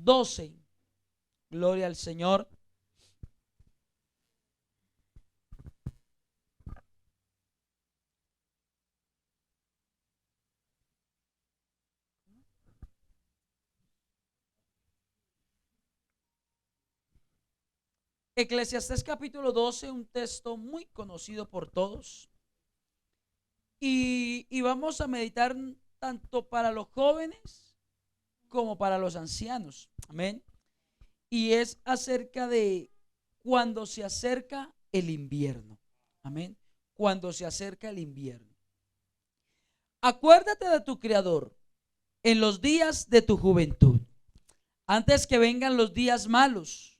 12. Gloria al Señor. Eclesiastés capítulo 12, un texto muy conocido por todos. Y vamos a meditar tanto para los jóvenes como para los ancianos. Amén. Y es acerca de cuando se acerca el invierno. Amén. Cuando se acerca el invierno. Acuérdate de tu Creador en los días de tu juventud, antes que vengan los días malos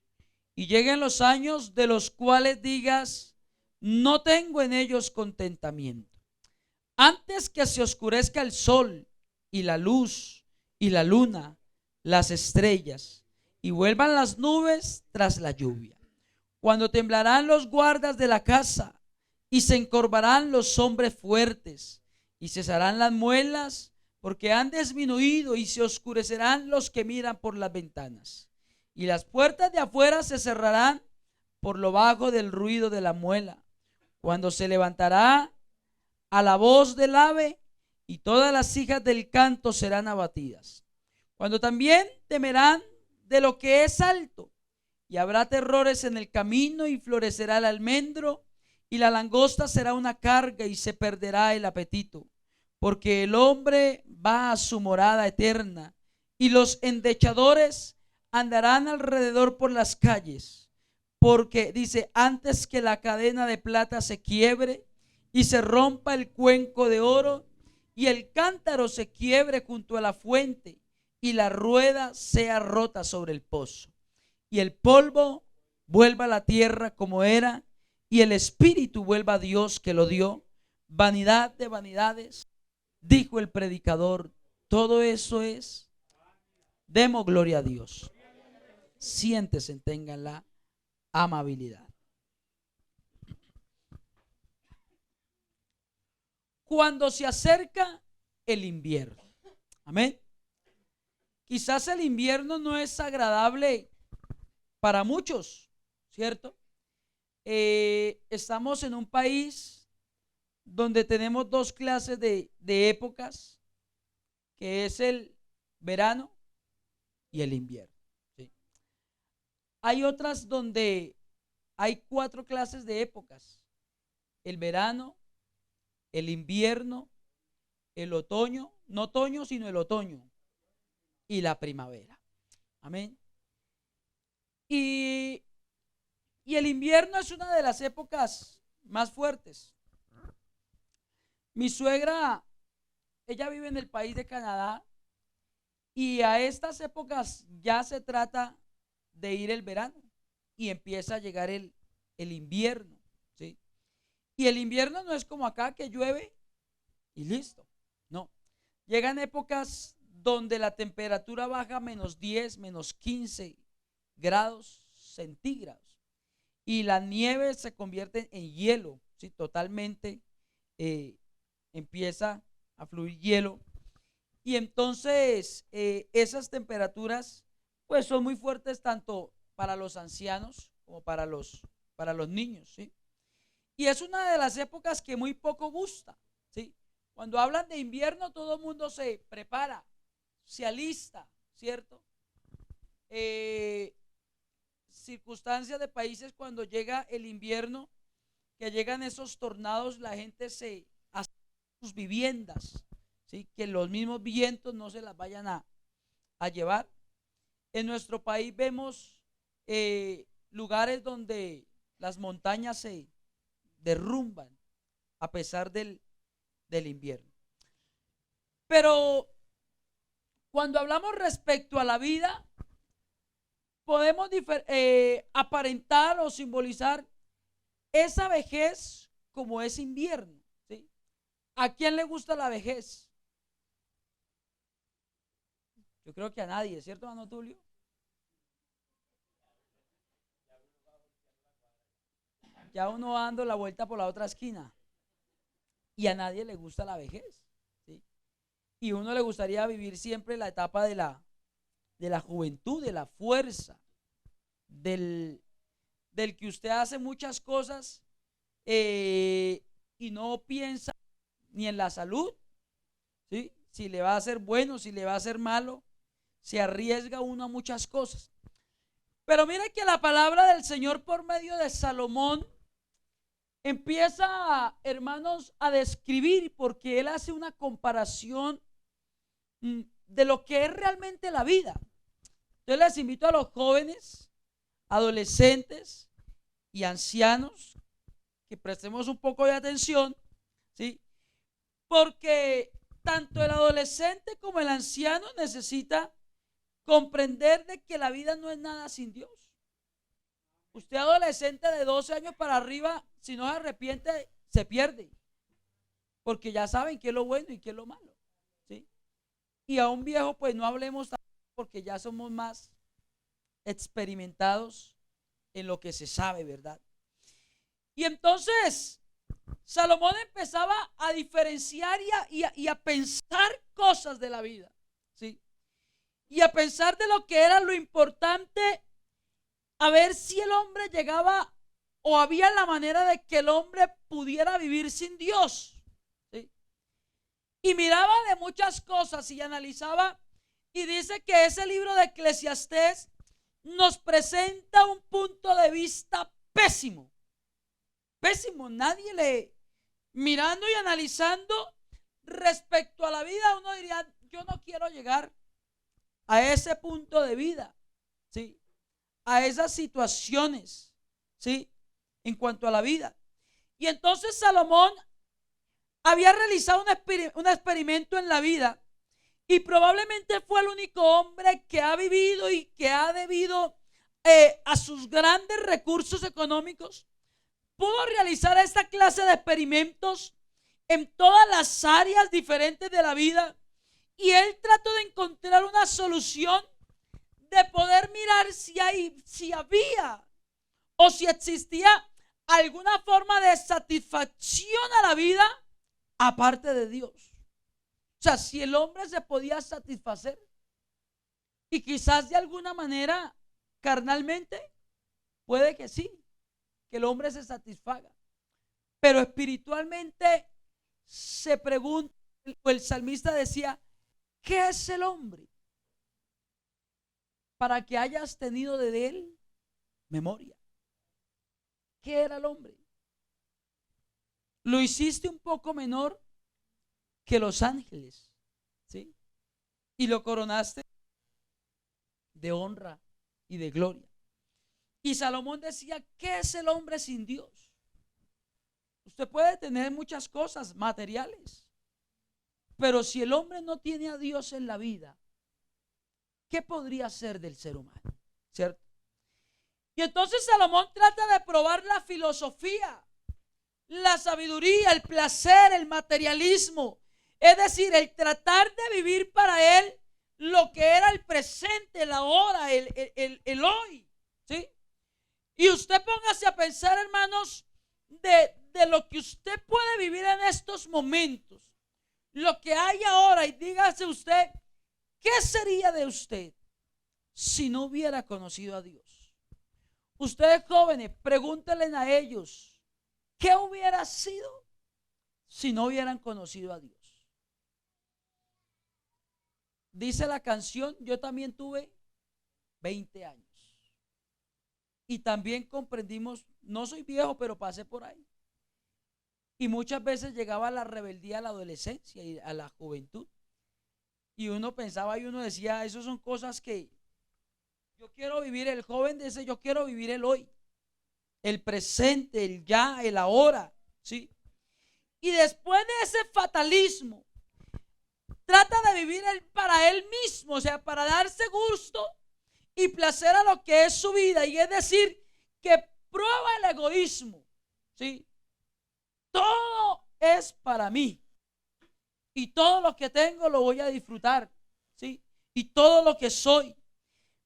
y lleguen los años de los cuales digas, no tengo en ellos contentamiento. Antes que se oscurezca el sol y la luz y la luna, las estrellas, y vuelvan las nubes tras la lluvia. Cuando temblarán los guardas de la casa y se encorvarán los hombres fuertes y cesarán las muelas porque han disminuido y se oscurecerán los que miran por las ventanas. Y las puertas de afuera se cerrarán por lo bajo del ruido de la muela. Cuando se levantará a la voz del ave y todas las hijas del canto serán abatidas. Cuando también temerán de lo que es alto y habrá terrores en el camino y florecerá el almendro y la langosta será una carga y se perderá el apetito. Porque el hombre va a su morada eterna y los endechadores andarán alrededor por las calles. Porque dice, antes que la cadena de plata se quiebre y se rompa el cuenco de oro y el cántaro se quiebre junto a la fuente y la rueda sea rota sobre el pozo y el polvo vuelva a la tierra como era y el espíritu vuelva a Dios que lo dio. Vanidad de vanidades, dijo el predicador, todo eso es. Demos gloria a Dios. Siéntese, tengan la amabilidad. Cuando se acerca el invierno, amén. Quizás el invierno no es agradable para muchos, ¿cierto? Estamos en un país donde tenemos dos clases de épocas, que es el verano y el invierno, ¿sí? Hay otras donde hay cuatro clases de épocas: el verano, el invierno, el otoño, no otoño, sino el otoño, y la primavera. Amén. Y, y el invierno es una de las épocas más fuertes. Mi suegra, ella vive en el país de Canadá y a estas épocas ya se trata de ir el verano y empieza a llegar el invierno, ¿sí? Y el invierno no es como acá que llueve y listo. No, llegan épocas donde la temperatura baja a -10, -15 grados centígrados y la nieve se convierte en hielo, ¿sí? Totalmente empieza a fluir hielo y entonces esas temperaturas pues son muy fuertes tanto para los ancianos como para los niños, ¿sí? Y es una de las épocas que muy poco gusta, ¿sí? Cuando hablan de invierno todo el mundo se prepara, se alista, ¿cierto? Circunstancias de países cuando llega el invierno, que llegan esos tornados, la gente se hace sus viviendas, ¿sí? Que los mismos vientos no se las vayan a llevar. En nuestro país vemos lugares donde las montañas se derrumban a pesar del invierno. Pero cuando hablamos respecto a la vida, podemos aparentar o simbolizar esa vejez como ese invierno, ¿sí? ¿A quién le gusta la vejez? Yo creo que a nadie, ¿cierto, hermano Tulio? Ya uno va dando la vuelta por la otra esquina y a nadie le gusta la vejez, ¿sí? Y uno le gustaría vivir siempre la etapa de la juventud, de la fuerza, del que usted hace muchas cosas y no piensa ni en la salud, ¿sí? Si le va a ser bueno, si le va a ser malo, se arriesga uno a muchas cosas. Pero mire que la palabra del Señor por medio de Salomón empieza, hermanos, a describir, porque él hace una comparación de lo que es realmente la vida. Yo les invito a los jóvenes, adolescentes y ancianos que prestemos un poco de atención, ¿sí? Porque tanto el adolescente como el anciano necesita comprender de que la vida no es nada sin Dios. Usted adolescente de 12 años para arriba, si no se arrepiente, se pierde. Porque ya saben qué es lo bueno y qué es lo malo, ¿sí? Y a un viejo, pues no hablemos porque ya somos más experimentados en lo que se sabe, ¿verdad? Y entonces Salomón empezaba a diferenciar y a pensar cosas de la vida, ¿sí? Y a pensar de lo que era lo importante, a ver si el hombre llegaba o había la manera de que el hombre pudiera vivir sin Dios, ¿sí? Y miraba de muchas cosas y analizaba, y dice que ese libro de Eclesiastés nos presenta un punto de vista pésimo, pésimo. Nadie le, mirando y analizando respecto a la vida, uno diría, yo no quiero llegar a ese punto de vida, ¿sí? A esas situaciones, ¿sí? En cuanto a la vida. Y entonces Salomón había realizado un experimento en la vida y probablemente fue el único hombre que ha vivido y que ha debido a sus grandes recursos económicos, pudo realizar esta clase de experimentos en todas las áreas diferentes de la vida, y él trató de encontrar una solución de poder mirar si había o si existía alguna forma de satisfacción a la vida aparte de Dios. O sea, si el hombre se podía satisfacer, y quizás de alguna manera carnalmente puede que sí, que el hombre se satisfaga, pero espiritualmente se pregunta, el salmista decía, ¿qué es el hombre para que hayas tenido de él memoria? ¿Qué era el hombre? Lo hiciste un poco menor que los ángeles, ¿sí? Y lo coronaste de honra y de gloria. Y Salomón decía, ¿qué es el hombre sin Dios? Usted puede tener muchas cosas materiales, pero si el hombre no tiene a Dios en la vida, ¿qué podría ser del ser humano? ¿Cierto? Y entonces Salomón trata de probar la filosofía, la sabiduría, el placer, el materialismo. Es decir, el tratar de vivir para él lo que era el presente, la hora, el hoy, ¿sí? Y usted póngase a pensar, hermanos, de lo que usted puede vivir en estos momentos, lo que hay ahora, y dígase usted, ¿qué sería de usted si no hubiera conocido a Dios? Ustedes jóvenes, pregúntenle a ellos, ¿qué hubiera sido si no hubieran conocido a Dios? Dice la canción, yo también tuve 20 años. Y también comprendimos, no soy viejo, pero pasé por ahí. Y muchas veces llegaba la rebeldía a la adolescencia y a la juventud. Y uno pensaba y uno decía, eso son cosas que yo quiero vivir. El joven dice, yo quiero vivir el hoy, el presente, el ya, el ahora, ¿sí? Y después de ese fatalismo, trata de vivir para él mismo, o sea, para darse gusto y placer a lo que es su vida. Y es decir, que prueba el egoísmo, ¿sí? Todo es para mí y todo lo que tengo lo voy a disfrutar, ¿sí? Y todo lo que soy.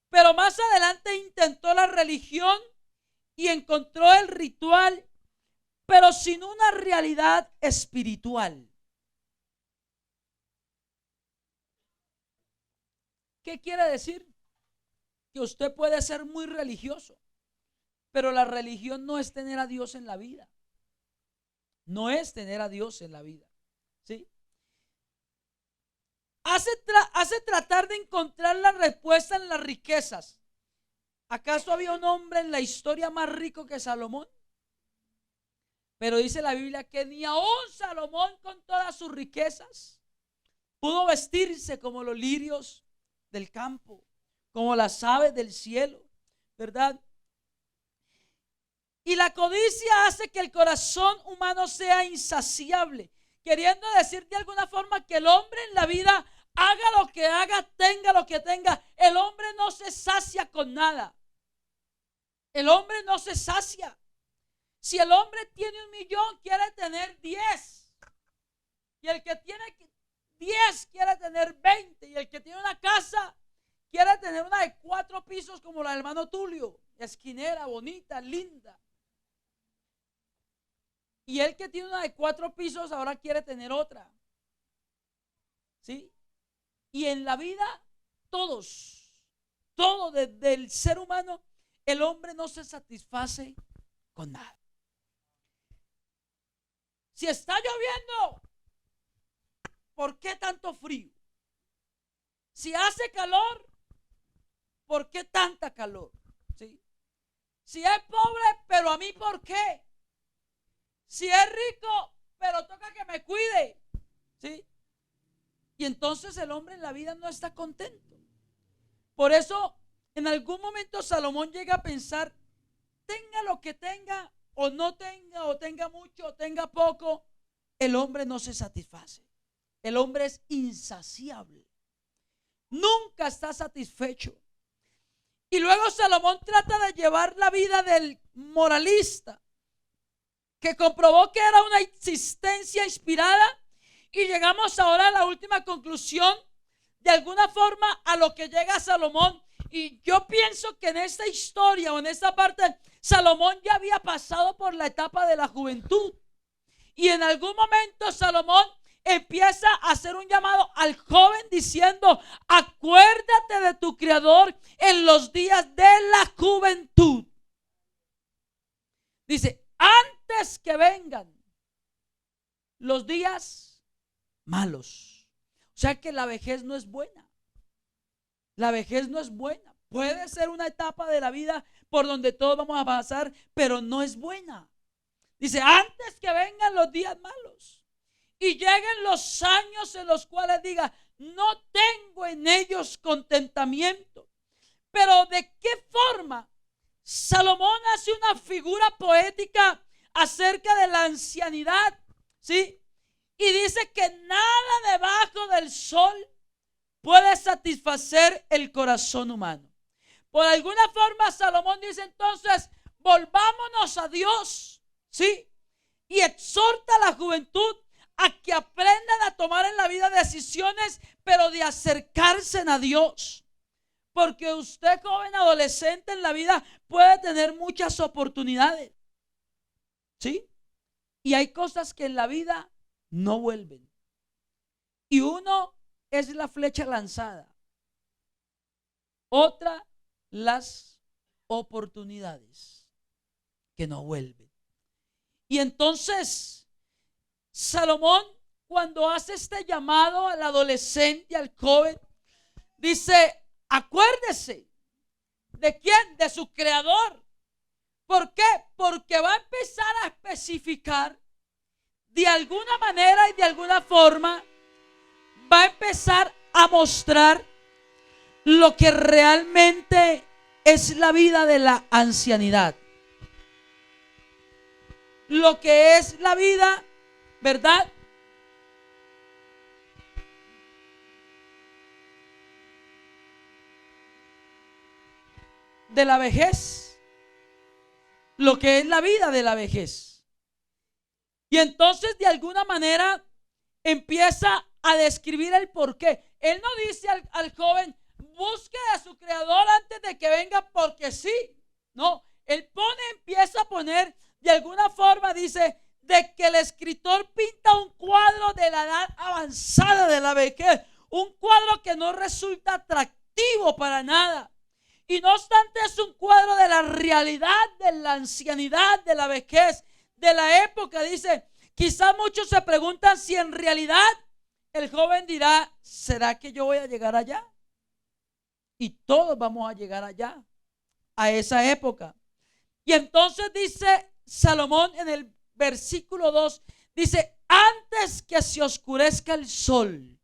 Pero más adelante intentó la religión y encontró el ritual, pero sin una realidad espiritual. ¿Qué quiere decir? que usted puede ser muy religioso, pero la religión no es tener a Dios en la vida. No es tener a Dios en la vida. ¿Sí? Hace tratar de encontrar la respuesta en las riquezas. ¿Acaso había un hombre en la historia más rico que Salomón? Pero dice la Biblia que ni aún Salomón, con todas sus riquezas, pudo vestirse como los lirios del campo, como las aves del cielo, ¿verdad? Y la codicia hace que el corazón humano sea insaciable, queriendo decir de alguna forma que el hombre en la vida, haga lo que haga, tenga lo que tenga, el hombre no se sacia con nada. El hombre no se sacia. Si el hombre tiene 1,000,000, quiere tener 10. Y el que tiene 10 quiere tener 20. Y el que tiene una casa quiere tener una de 4 pisos como la del hermano Tulio, esquinera, bonita, linda. Y el que tiene una de 4 pisos ahora quiere tener otra. ¿Sí? Y en la vida, todo desde el ser humano, el hombre no se satisface con nada. Si está lloviendo, ¿por qué tanto frío? Si hace calor, ¿por qué tanta calor? ¿Sí? Si es pobre, pero a mí, ¿por qué? Si es rico, pero toca que me cuide. ¿Sí? Y entonces el hombre en la vida no está contento. Por eso, en algún momento Salomón llega a pensar, tenga lo que tenga, o no tenga, o tenga mucho, o tenga poco, el hombre no se satisface. El hombre es insaciable. Nunca está satisfecho. Y luego Salomón trata de llevar la vida del moralista, que comprobó que era una existencia inspirada. Y llegamos ahora a la última conclusión, de alguna forma, a lo que llega Salomón. Y yo pienso que en esta historia o en esta parte, Salomón ya había pasado por la etapa de la juventud. Y en algún momento Salomón empieza a hacer un llamado al joven diciendo, acuérdate de tu Creador en los días de la juventud. Dice, antes que vengan los días malos. O sea que la vejez no es buena. La vejez no es buena. Puede ser una etapa de la vida por donde todos vamos a pasar, pero no es buena. Dice, antes que vengan los días malos y lleguen los años en los cuales diga, no tengo en ellos contentamiento. Pero ¿de qué forma? Salomón hace una figura poética acerca de la ancianidad, ¿sí? Y dice que nada debajo del sol puede satisfacer el corazón humano. Por alguna forma Salomón dice entonces, volvámonos a Dios, ¿sí? Y exhorta a la juventud a que aprendan a tomar en la vida decisiones, pero de acercarse a Dios. Porque usted, joven adolescente, en la vida puede tener muchas oportunidades, ¿sí? Y hay cosas que en la vida no vuelven. Y uno es la flecha lanzada. Otra, las oportunidades que no vuelven. Y entonces Salomón, cuando hace este llamado al adolescente, al joven, dice, acuérdese. ¿De quién? De su creador. ¿Por qué? Porque va a empezar a especificar de alguna manera y de alguna forma, va a empezar a mostrar lo que realmente es la vida de la ancianidad. Lo que es la vida, ¿verdad? De la vejez. Lo que es la vida de la vejez. Y entonces de alguna manera empieza a describir el porqué. Él no dice al joven, busque a su creador antes de que venga porque sí. No, él empieza a poner de alguna forma, dice, de que el escritor pinta un cuadro de la edad avanzada de la vejez. Un cuadro que no resulta atractivo para nada. Y no obstante es un cuadro de la realidad, de la ancianidad, de la vejez, de la época. Dice, quizás muchos se preguntan si en realidad el joven dirá, ¿será que yo voy a llegar allá? Y todos vamos a llegar allá, a esa época. Y entonces dice Salomón en el versículo 2, dice, antes que se oscurezca el sol,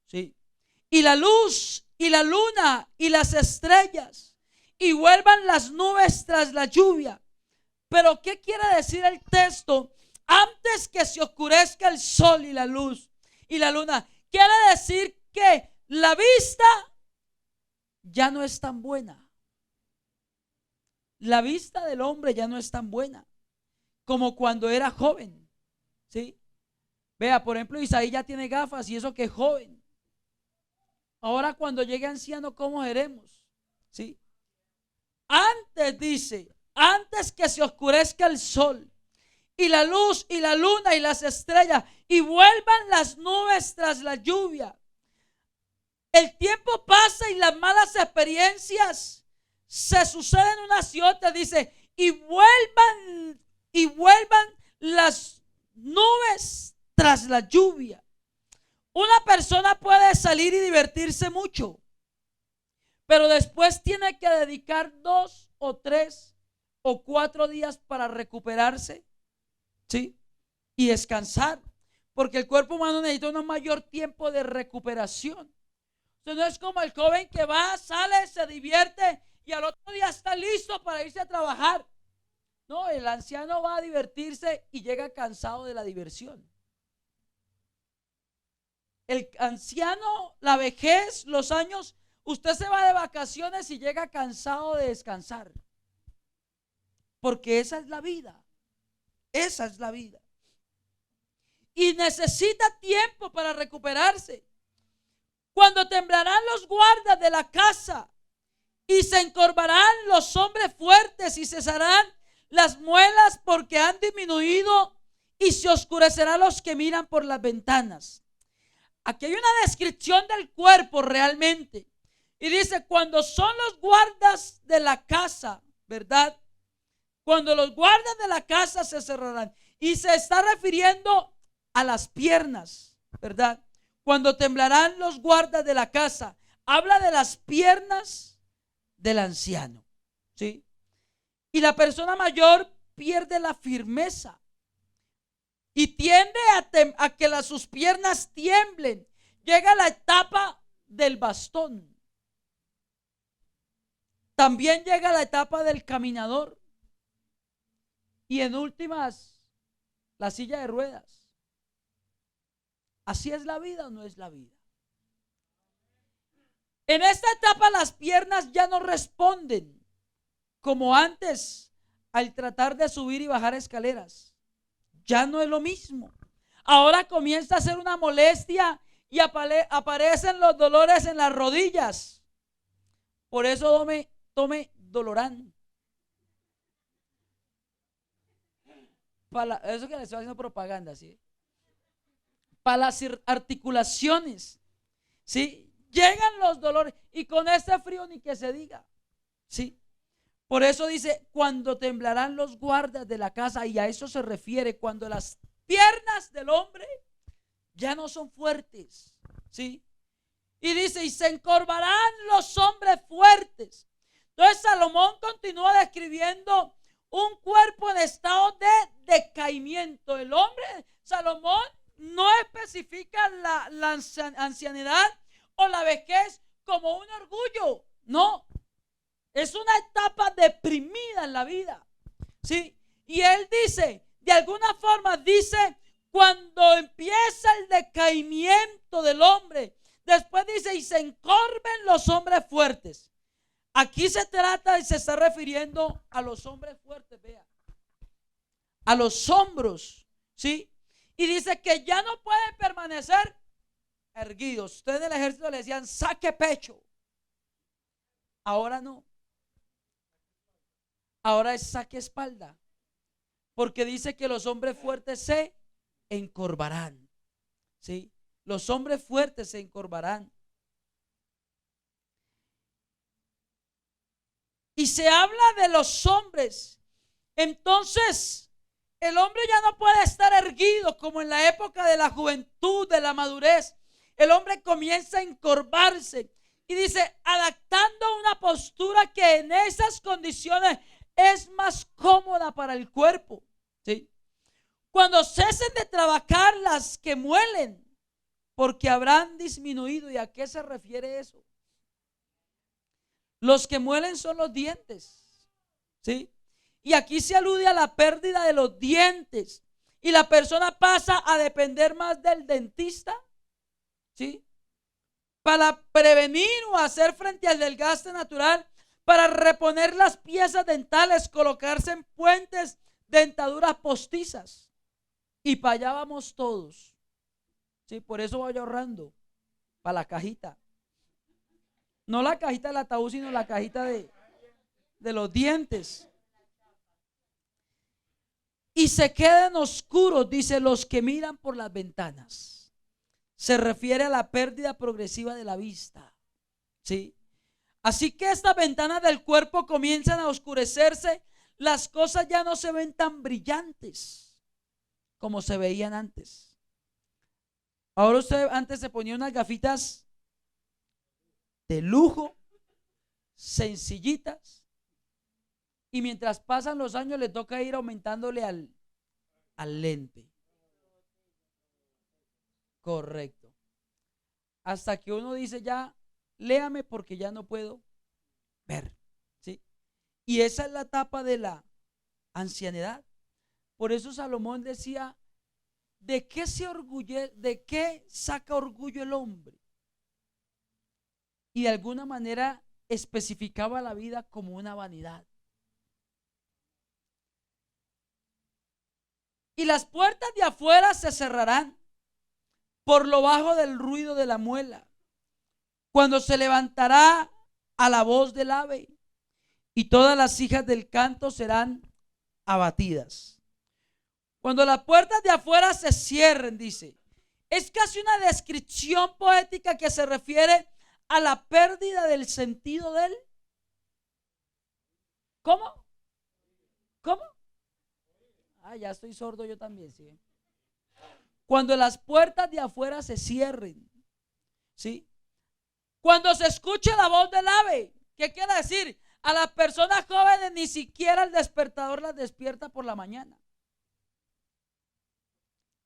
¿sí?, y la luz y la luna y las estrellas, y vuelvan las nubes tras la lluvia. Pero ¿qué quiere decir el texto? Antes que se oscurezca el sol y la luz y la luna, quiere decir que la vista ya no es tan buena. La vista del hombre ya no es tan buena como cuando era joven, ¿sí? Vea, por ejemplo, Isaí ya tiene gafas y eso que es joven. Ahora cuando llegue anciano, ¿cómo seremos? ¿Sí? Antes dice, antes que se oscurezca el sol y la luz y la luna y las estrellas y vuelvan las nubes tras la lluvia. El tiempo pasa y las malas experiencias se suceden unas y otras, dice, y vuelvan las nubes tras la lluvia. Una persona puede salir y divertirse mucho, pero después tiene que dedicar 2 o 3 o 4 días para recuperarse, ¿sí?, y descansar, porque el cuerpo humano necesita un mayor tiempo de recuperación. Entonces no es como el joven que va, sale, se divierte y al otro día está listo para irse a trabajar. No, el anciano va a divertirse y llega cansado de la diversión. El anciano, la vejez, los años, usted se va de vacaciones y llega cansado de descansar. Porque esa es la vida. Esa es la vida. Y necesita tiempo para recuperarse. Cuando temblarán los guardas de la casa y se encorvarán los hombres fuertes y cesarán las muelas porque han disminuido y se oscurecerán los que miran por las ventanas. Aquí hay una descripción del cuerpo realmente. Y dice, cuando son los guardas de la casa, ¿verdad? Cuando los guardas de la casa se cerrarán. Y se está refiriendo a las piernas, ¿verdad? Cuando temblarán los guardas de la casa. Habla de las piernas del anciano, ¿sí? Y la persona mayor pierde la firmeza y tiende a que sus piernas tiemblen. Llega la etapa del bastón. También llega la etapa del caminador. Y en últimas, la silla de ruedas. ¿Así es la vida o no es la vida? En esta etapa las piernas ya no responden como antes al tratar de subir y bajar escaleras. Ya no es lo mismo. Ahora comienza a ser una molestia y aparecen los dolores en las rodillas. Por eso tome Dolorán. Eso que le estoy haciendo propaganda, ¿sí? Para las articulaciones, ¿sí? Llegan los dolores y con este frío ni que se diga, ¿sí? Por eso dice, cuando temblarán los guardas de la casa, y a eso se refiere, cuando las piernas del hombre ya no son fuertes, ¿sí? Y dice, y se encorvarán los hombres fuertes. Entonces Salomón continúa describiendo un cuerpo en estado de decaimiento. El hombre, Salomón no especifica la ancianidad o la vejez como un orgullo, no. Es una etapa deprimida en la vida, ¿sí? Y él dice, de alguna forma dice, cuando empieza el decaimiento del hombre, después dice, y se encorven los hombres fuertes. Aquí se trata y se está refiriendo a los hombres fuertes, vea, a los hombros, ¿sí? Y dice que ya no pueden permanecer erguidos. Ustedes en el ejército le decían, saque pecho. Ahora no. Ahora es saque espalda. Porque dice que los hombres fuertes se encorvarán, ¿sí? Los hombres fuertes se encorvarán. y se habla de los hombres, entonces el hombre ya no puede estar erguido como en la época de la juventud, de la madurez. El hombre comienza a encorvarse y dice, adaptando una postura que en esas condiciones es más cómoda para el cuerpo, ¿sí? Cuando cesen de trabajar las que muelen, porque habrán disminuido. ¿Y a qué se refiere eso? Los que muelen son los dientes, ¿sí? Y aquí se alude a la pérdida de los dientes. Y la persona pasa a depender más del dentista, ¿sí? Para prevenir o hacer frente al desgaste natural, para reponer las piezas dentales, colocarse en puentes, dentaduras postizas. Y para allá vamos todos, ¿sí? Por eso voy ahorrando para la cajita. No la cajita del ataúd, sino la cajita de los dientes. Y se quedan oscuros, dice, los que miran por las ventanas. Se refiere a la pérdida progresiva de la vista, ¿sí? Así que estas ventanas del cuerpo comienzan a oscurecerse. Las cosas ya no se ven tan brillantes como se veían antes. Ahora usted antes se ponía unas gafitas de lujo, sencillitas, y mientras pasan los años le toca ir aumentándole al lente. Correcto. Hasta que uno dice ya, léame porque ya no puedo ver, ¿sí? Y esa es la etapa de la ancianidad. Por eso Salomón decía, ¿de qué se orgulle, de qué saca orgullo el hombre? Y de alguna manera especificaba la vida como una vanidad. Y las puertas de afuera se cerrarán por lo bajo del ruido de la muela, cuando se levantará a la voz del ave, y todas las hijas del canto serán abatidas. Cuando las puertas de afuera se cierren, dice, es casi una descripción poética que se refiere a la pérdida del sentido del. ¿Cómo? ¿Cómo? Ah, ya estoy sordo yo también, ¿sí? Cuando las puertas de afuera se cierren, ¿sí? Cuando se escuche la voz del ave, ¿qué quiere decir? A las personas jóvenes ni siquiera el despertador las despierta por la mañana.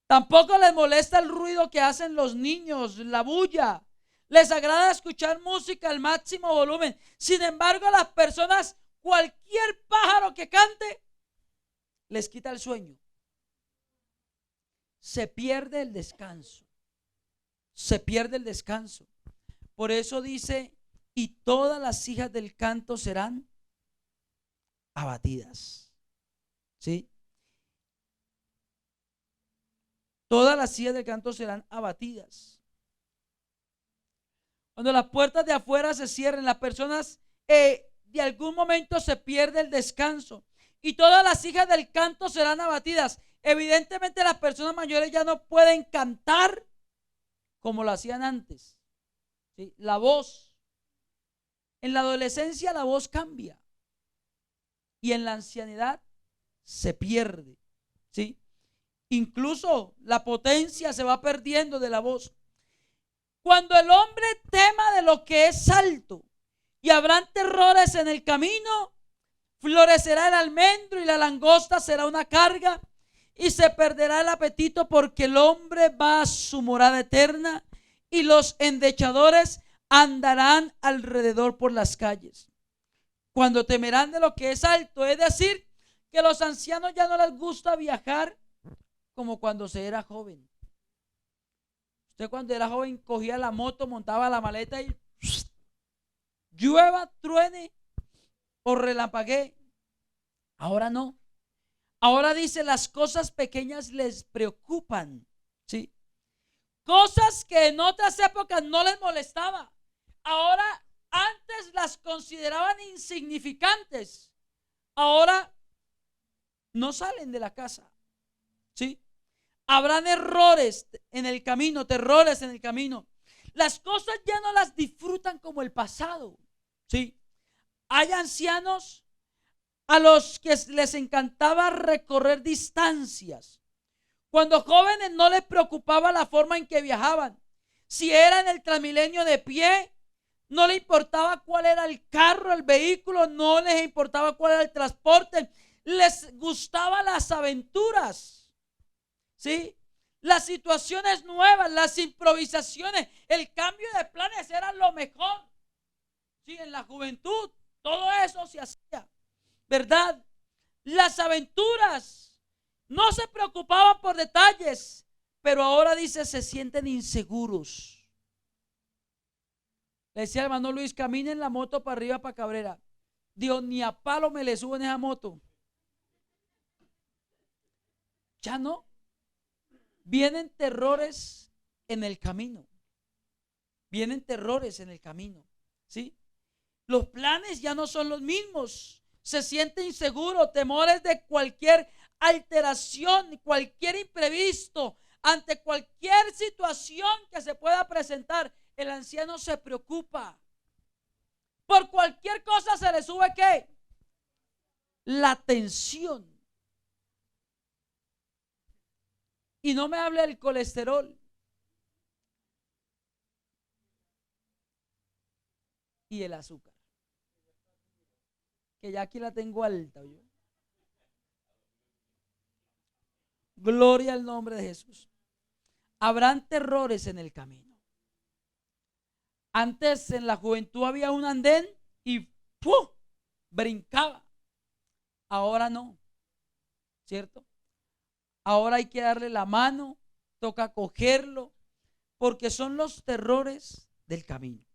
Tampoco les molesta el ruido que hacen los niños, la bulla. Les agrada escuchar música al máximo volumen. Sin embargo, a las personas, cualquier pájaro que cante, les quita el sueño. Se pierde el descanso. Se pierde el descanso. Por eso dice, y todas las hijas del canto serán abatidas. ¿Sí? Todas las hijas del canto serán abatidas. Cuando las puertas de afuera se cierren, las personas de algún momento se pierde el descanso. Y todas las hijas del canto serán abatidas. Evidentemente las personas mayores ya no pueden cantar como lo hacían antes, ¿sí? La voz. En la adolescencia la voz cambia. Y en la ancianidad se pierde, ¿sí? Incluso la potencia se va perdiendo de la voz. Cuando el hombre tema de lo que es alto y habrán terrores en el camino, florecerá el almendro y la langosta será una carga y se perderá el apetito, porque el hombre va a su morada eterna y los endechadores andarán alrededor por las calles. Cuando temerán de lo que es alto, es decir, que a los ancianos ya no les gusta viajar como cuando se era joven. Usted cuando era joven cogía la moto, montaba la maleta y llueva, truene o relampaguee. Ahora no. Ahora dice, las cosas pequeñas les preocupan, ¿sí? Cosas que en otras épocas no les molestaba, ahora antes las consideraban insignificantes. Ahora no salen de la casa, ¿sí? Habrán errores en el camino, terrores en el camino. Las cosas ya no las disfrutan como el pasado, ¿sí? Hay ancianos a los que les encantaba recorrer distancias. Cuando jóvenes no les preocupaba la forma en que viajaban. Si era en el Transmilenio de pie, no les importaba cuál era el carro, el vehículo, no les importaba cuál era el transporte. Les gustaban las aventuras, ¿sí? Las situaciones nuevas, las improvisaciones, el cambio de planes era lo mejor. Sí, en la juventud todo eso se hacía, ¿verdad? Las aventuras, no se preocupaban por detalles, pero ahora dice se sienten inseguros. Le decía al hermano Luis, camine en la moto para arriba para Cabrera. Dios, ni a palo me le subo en esa moto. Ya no. Vienen terrores en el camino. Vienen terrores en el camino, ¿sí? Los planes ya no son los mismos. Se siente inseguro, temores de cualquier alteración, cualquier imprevisto, ante cualquier situación que se pueda presentar. El anciano se preocupa. Por cualquier cosa se le sube ¿qué? La tensión. Y no me hable del colesterol y el azúcar, que ya aquí la tengo alta. ¿Yo? Gloria al nombre de Jesús. Habrán terrores en el camino. Antes en la juventud había un andén y ¡pum! Brincaba. Ahora no, ¿cierto? Ahora hay que darle la mano, toca cogerlo, porque son los terrores del camino.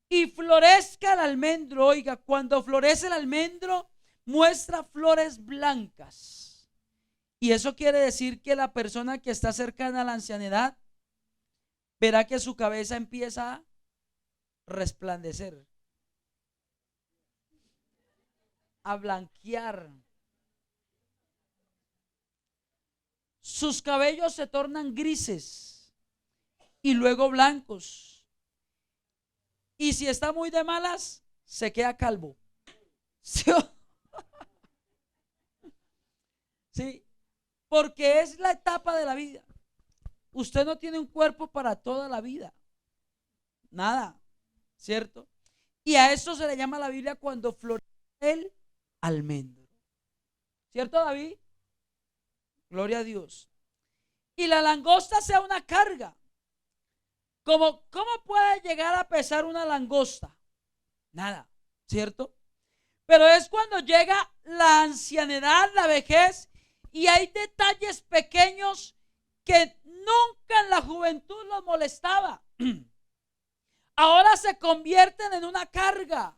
Y florezca el almendro, oiga, cuando florece el almendro, muestra flores blancas. Y eso quiere decir que la persona que está cercana a la ancianidad verá que su cabeza empieza a resplandecer, a blanquear. Sus cabellos se tornan grises y luego blancos. Y si está muy de malas, se queda calvo. ¿Sí? ¿Sí? Porque es la etapa de la vida. Usted no tiene un cuerpo para toda la vida. Nada, ¿cierto? Y a eso se le llama la Biblia cuando florece el almendro. ¿Cierto, David? Gloria a Dios. Y la langosta sea una carga. ¿Cómo puede llegar a pesar una langosta? Nada, ¿cierto? Pero es cuando llega la ancianidad, la vejez, y hay detalles pequeños que nunca en la juventud los molestaba. Ahora se convierten en una carga.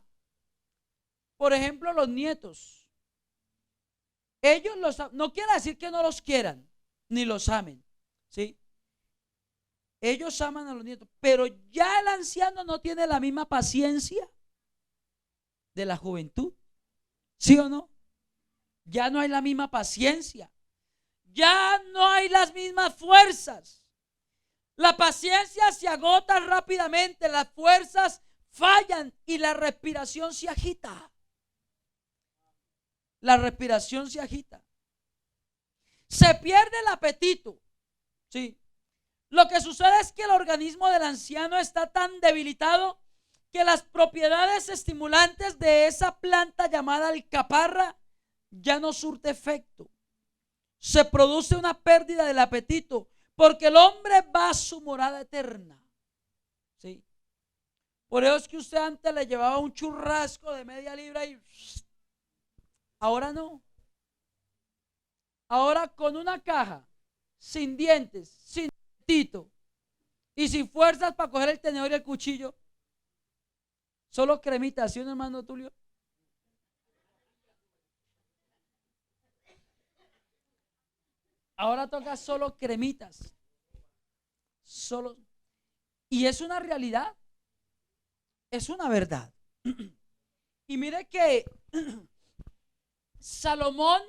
Por ejemplo, los nietos. Ellos no quiere decir que no los quieran, ni los amen, ¿sí? Ellos aman a los nietos, pero ya el anciano no tiene la misma paciencia de la juventud, ¿sí o no? Ya no hay la misma paciencia, ya no hay las mismas fuerzas. La paciencia se agota rápidamente, las fuerzas fallan y la respiración se agita. La respiración se agita. Se pierde el apetito, ¿sí? Lo que sucede es que el organismo del anciano está tan debilitado que las propiedades estimulantes de esa planta llamada alcaparra ya no surte efecto. Se produce una pérdida del apetito porque el hombre va a su morada eterna, ¿sí? Por eso es que usted antes le llevaba un churrasco de media libra y ahora no. Ahora con una caja, sin dientes, sin tito y sin fuerzas para coger el tenedor y el cuchillo, solo cremita, ¿sí, hermano Tulio? Ahora toca solo cremitas. Solo. Y es una realidad. Es una verdad. Y mire que Salomón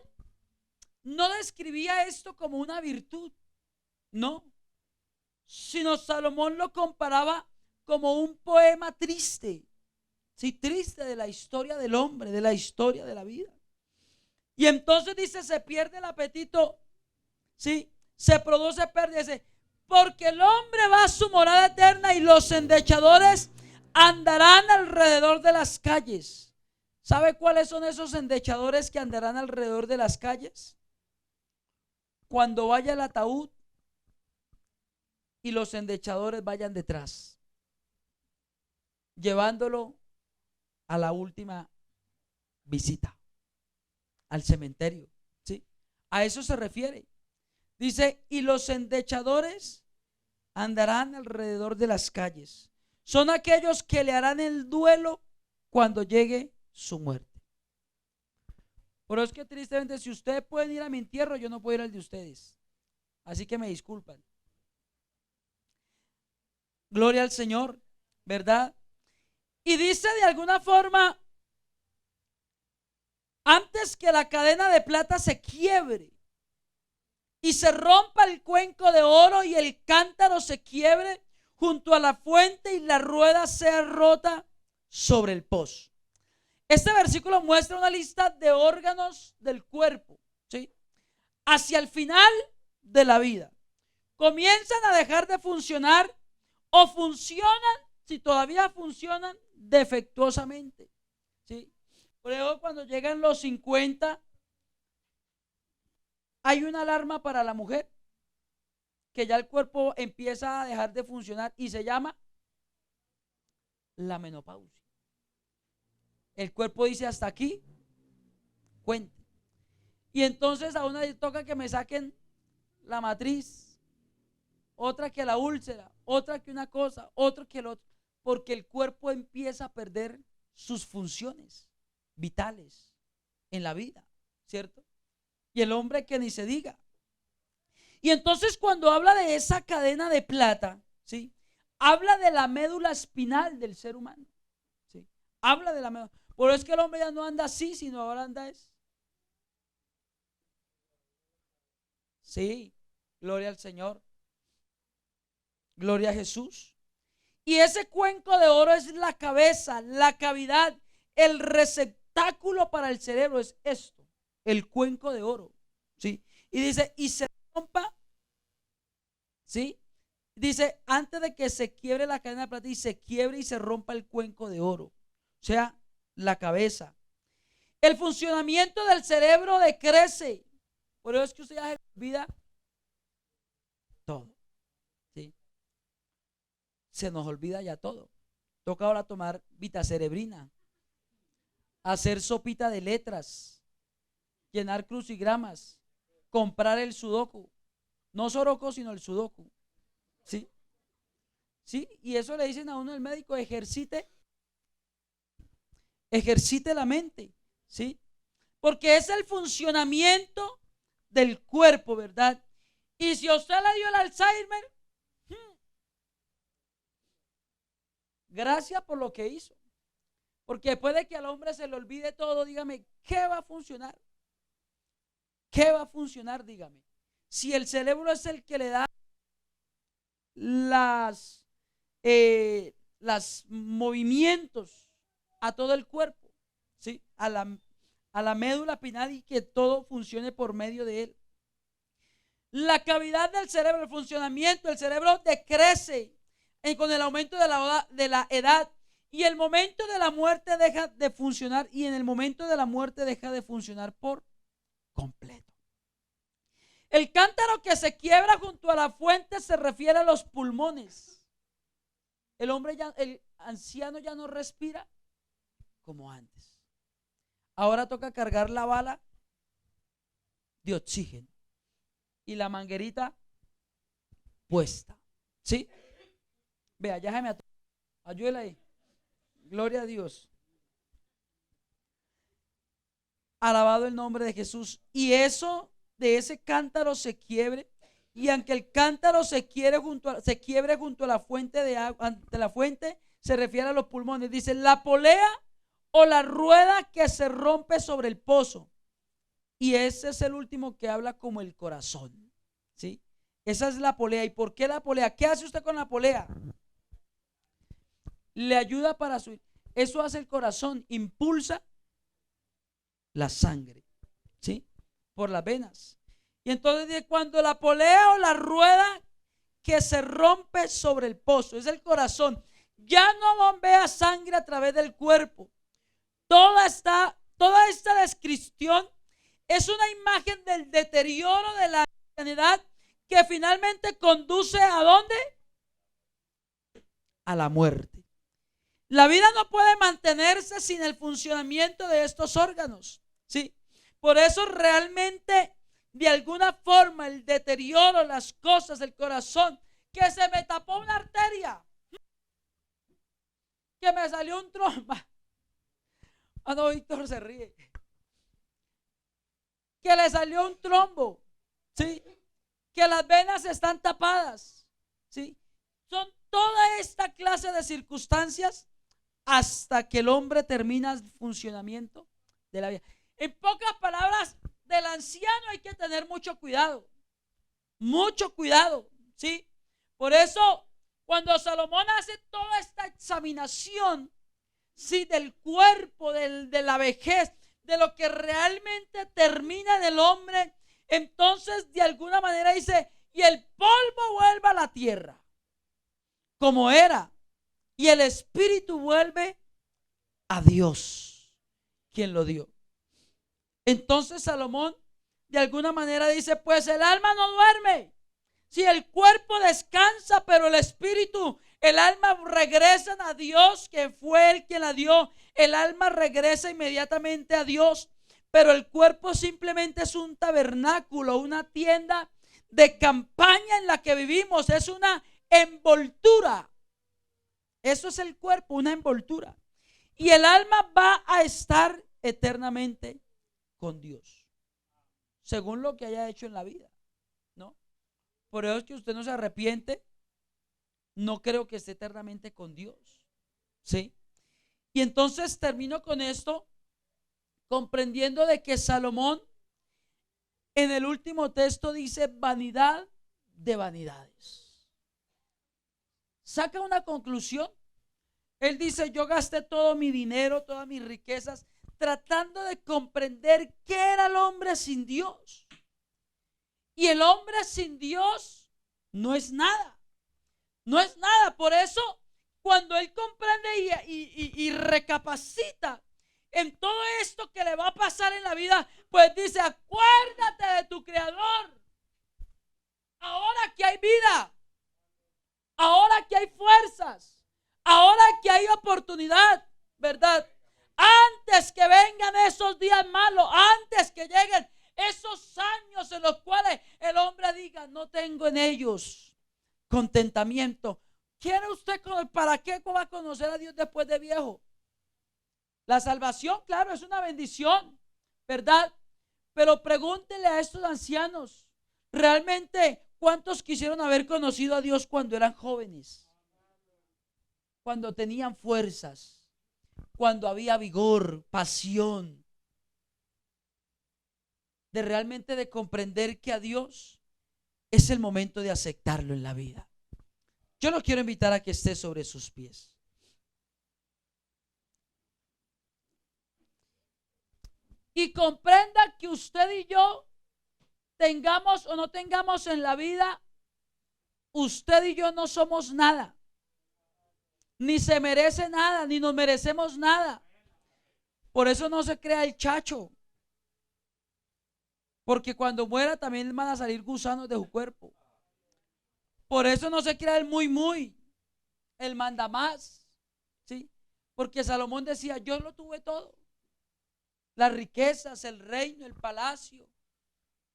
no describía esto como una virtud, no, sino Salomón lo comparaba como un poema triste, sí, triste de la historia del hombre, de la historia de la vida. Y entonces dice, se pierde el apetito, sí, se produce pérdida. Dice, porque el hombre va a su morada eterna y los endechadores andarán alrededor de las calles. ¿Sabe cuáles son esos endechadores que andarán alrededor de las calles? Cuando vaya el ataúd y los endechadores vayan detrás, llevándolo a la última visita, al cementerio, ¿sí? A eso se refiere. Dice, y los endechadores andarán alrededor de las calles. Son aquellos que le harán el duelo cuando llegue su muerte. Pero es que tristemente, si ustedes pueden ir a mi entierro, yo no puedo ir al de ustedes. Así que me disculpan. Gloria al Señor, ¿verdad? Y dice de alguna forma, antes que la cadena de plata se quiebre y se rompa el cuenco de oro y el cántaro se quiebre junto a la fuente y la rueda sea rota sobre el pozo. Este versículo muestra una lista de órganos del cuerpo, ¿sí? Hacia el final de la vida. Comienzan a dejar de funcionar o funcionan, si todavía funcionan, defectuosamente, ¿sí? Por ejemplo, cuando llegan los 50, hay una alarma para la mujer que ya el cuerpo empieza a dejar de funcionar y se llama la menopausia. El cuerpo dice hasta aquí, cuente. Y entonces a una le toca que me saquen la matriz, otra que la úlcera, otra que una cosa, otra que el otro, porque el cuerpo empieza a perder sus funciones vitales en la vida, ¿cierto? Y el hombre que ni se diga. Y entonces cuando habla de esa cadena de plata, ¿sí? Habla de la médula espinal del ser humano, ¿sí? Habla de la médula. Por eso es que el hombre ya no anda así, sino ahora anda es. Sí, gloria al Señor. Gloria a Jesús. Y ese cuenco de oro es la cabeza, la cavidad, el receptáculo para el cerebro es esto, el cuenco de oro, ¿sí? Y dice, y se rompa, ¿sí? Dice, antes de que se quiebre la cadena de plata y se quiebre y se rompa el cuenco de oro, o sea, la cabeza. El funcionamiento del cerebro decrece. Por eso es que usted ya se olvida todo, ¿sí? Se nos olvida ya todo. Toca ahora tomar vitacerebrina, hacer sopita de letras, llenar crucigramas, comprar el sudoku. No soroco, sino el sudoku. ¿Sí? ¿Sí? Y eso le dicen a uno el médico, ejercite la mente. ¿Sí? Porque es el funcionamiento del cuerpo, ¿verdad? Y si a usted le dio el Alzheimer, gracias por lo que hizo. Porque después de que al hombre se le olvide todo, dígame, ¿qué va a funcionar? ¿Qué va a funcionar? Dígame. Si el cerebro es el que le da las movimientos a todo el cuerpo, ¿sí? A la médula espinal y que todo funcione por medio de él. La cavidad del cerebro, el funcionamiento del cerebro decrece con el aumento de la edad y el momento de la muerte deja de funcionar y en el momento de la muerte deja de funcionar por completo. El cántaro que se quiebra junto a la fuente se refiere a los pulmones. El anciano ya no respira como antes. Ahora toca cargar la bala de oxígeno y la manguerita puesta. ¿Sí? Vea, ya se me ayúdela ahí. Gloria a Dios. Alabado el nombre de Jesús. Y eso de ese cántaro se quiebre. Y aunque el cántaro se quiebre junto a la fuente de agua, ante la fuente, se refiere a los pulmones. Dice la polea o la rueda que se rompe sobre el pozo. Y ese es el último que habla como el corazón. ¿Sí? Esa es la polea. ¿Y por qué la polea? ¿Qué hace usted con la polea? Le ayuda para subir. Eso hace el corazón, impulsa la sangre, ¿sí? Por las venas. Y entonces dice, cuando la polea o la rueda que se rompe sobre el pozo, es el corazón, ya no bombea sangre a través del cuerpo. Toda esta descripción es una imagen del deterioro de la humanidad que finalmente conduce ¿a dónde? A la muerte. La vida no puede mantenerse sin el funcionamiento de estos órganos, ¿sí? Por eso realmente, de alguna forma, el deterioro, las cosas, el corazón, que se me tapó una arteria, que me salió un trombo. Ah, no, Víctor se ríe. Que le salió un trombo, ¿sí? Que las venas están tapadas, ¿sí? Son toda esta clase de circunstancias hasta que el hombre termina el funcionamiento de la vida. En pocas palabras, del anciano hay que tener mucho cuidado, ¿sí? Por eso, cuando Salomón hace toda esta examinación, ¿sí? Del cuerpo, de la vejez, de lo que realmente termina en el hombre, entonces de alguna manera dice, y el polvo vuelve a la tierra como era, y el espíritu vuelve a Dios, quien lo dio. Entonces Salomón de alguna manera dice, pues el alma no duerme, si el cuerpo descansa, pero el espíritu, el alma regresan a Dios, que fue Él quien la dio. El alma regresa inmediatamente a Dios, pero el cuerpo simplemente es un tabernáculo, una tienda de campaña en la que vivimos, es una envoltura. Eso es el cuerpo, una envoltura. Y el alma va a estar eternamente con Dios, según lo que haya hecho en la vida, ¿no? Por eso es que usted no se arrepiente, no creo que esté eternamente con Dios, ¿sí? Y entonces termino con esto, comprendiendo de que Salomón en el último texto dice vanidad de vanidades. Saca una conclusión. Él dice, yo gasté todo mi dinero, todas mis riquezas, tratando de comprender qué era el hombre sin Dios. Y el hombre sin Dios no es nada. No es nada. Por eso, cuando él comprende y recapacita en todo esto que le va a pasar en la vida, pues dice, acuérdate de tu Creador. Ahora que hay vida, ahora que hay fuerzas, ahora que hay oportunidad, ¿verdad? Antes que vengan esos días malos, antes que lleguen esos años en los cuales el hombre diga, no tengo en ellos contentamiento. ¿Quiere usted, para qué va a conocer a Dios después de viejo? La salvación, claro, es una bendición, ¿verdad? Pero pregúntele a estos ancianos, ¿realmente cuántos quisieron haber conocido a Dios cuando eran jóvenes? Cuando tenían fuerzas, cuando había vigor, pasión, de realmente de comprender que a Dios es el momento de aceptarlo en la vida. Yo lo quiero invitar a que esté sobre sus pies. Y comprenda que usted y yo, tengamos o no tengamos en la vida, usted y yo no somos nada. Ni se merece nada, ni nos merecemos nada. Por eso no se crea el chacho. Porque cuando muera también van a salir gusanos de su cuerpo. Por eso no se crea el muy, el mandamás, ¿sí? Porque Salomón decía, yo lo tuve todo. Las riquezas, el reino, el palacio,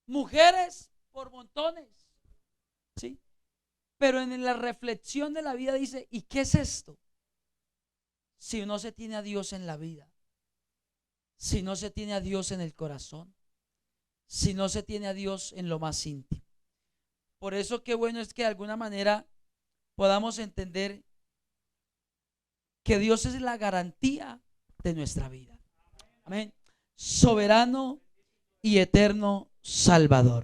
mujeres por montones, ¿sí? Pero en la reflexión de la vida dice, ¿y qué es esto? Si no se tiene a Dios en la vida, si no se tiene a Dios en el corazón, si no se tiene a Dios en lo más íntimo. Por eso qué bueno es que de alguna manera podamos entender que Dios es la garantía de nuestra vida. Amén. Soberano y eterno Salvador.